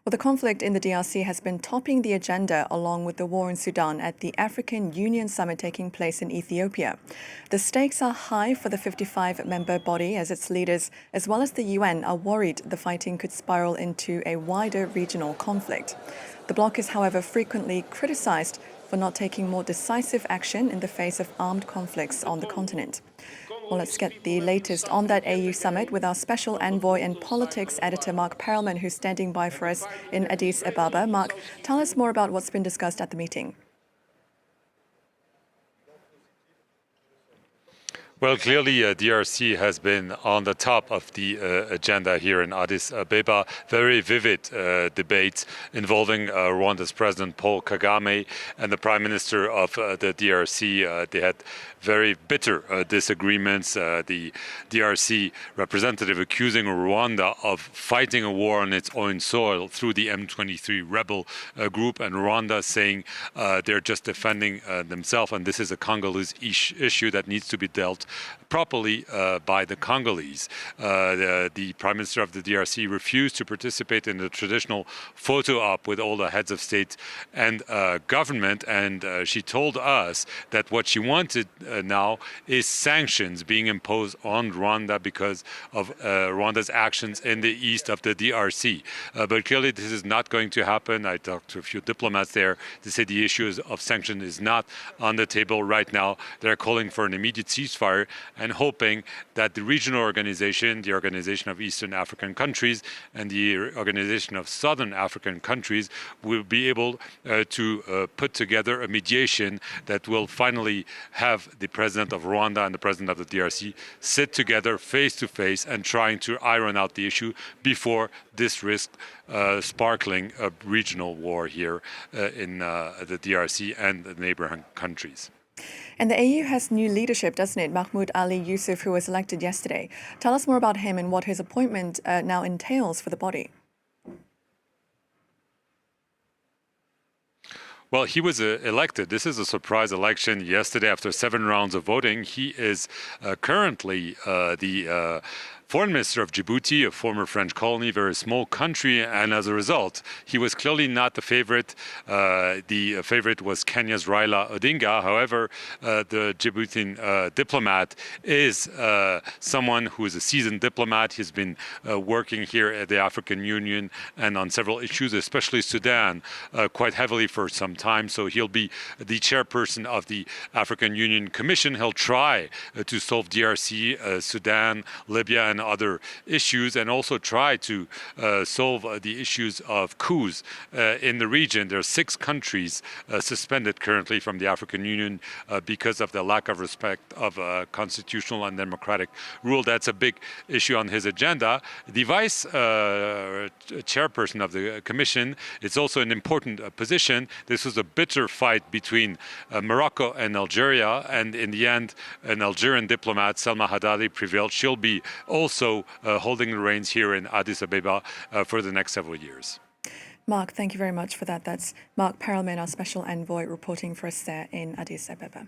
Well, the conflict in the DRC has been topping the agenda along with the war in Sudan at the African Union summit taking place in Ethiopia. The stakes are high for the 55-member body as its leaders, as well as the UN, are worried the fighting could spiral into a wider regional conflict. The bloc is, however, frequently criticized for not taking more decisive action in the face of armed conflicts on the continent. Well, let's get the latest on that AU summit with our special envoy and politics editor, Marc Perelman, who's standing by for us in Addis Ababa. Marc, tell us more about what's been discussed at the meeting. Well, clearly, DRC has been on the top of the agenda here in Addis Ababa. Very vivid debates involving Rwanda's President Paul Kagame and the Prime Minister of the DRC. They had very bitter disagreements. The DRC representative accusing Rwanda of fighting a war on its own soil through the M23 rebel group, and Rwanda saying they're just defending themselves, and this is a Congolese issue that needs to be dealt properly by the Congolese. The Prime Minister of the DRC refused to participate in the traditional photo op with all the heads of state and government, and she told us that what she wanted now is sanctions being imposed on Rwanda because of Rwanda's actions in the east of the DRC. But clearly this is not going to happen. I talked to a few diplomats there. They say the issue of sanctions is not on the table right now. They're calling for an immediate ceasefire and hoping that the regional organization, the Organization of Eastern African Countries and the Organization of Southern African Countries will be able to put together a mediation that will finally have the president of Rwanda and the president of the DRC sit together face to face and trying to iron out the issue before this risks sparkling a regional war here in the DRC and the neighboring countries. And the AU has new leadership, doesn't it? Mahmoud Ali Yusuf, who was elected yesterday. Tell us more about him and what his appointment now entails for the body. Well, he was elected. This is a surprise election yesterday after 7 rounds of voting. He is currently the Foreign Minister of Djibouti, a former French colony, very small country, and as a result, he was clearly not the favorite. The favorite was Kenya's Raila Odinga. However, the Djiboutian diplomat is someone who is a seasoned diplomat. He's been working here at the African Union and on several issues, especially Sudan, quite heavily for some time. So he'll be the chairperson of the African Union Commission. He'll try to solve DRC, Sudan, Libya, and other issues, and also try to solve the issues of coups in the region. There are 6 countries suspended currently from the African Union because of the lack of respect of constitutional and democratic rule. That's a big issue on his agenda. The vice chairperson of the commission is also an important position. This was a bitter fight between Morocco and Algeria, and in the end, an Algerian diplomat, Salma Haddadi, prevailed. She'll be also holding the reins here in Addis Ababa for the next several years. Marc, thank you very much for that. That's Marc Perelman, our special envoy, reporting for us there in Addis Ababa.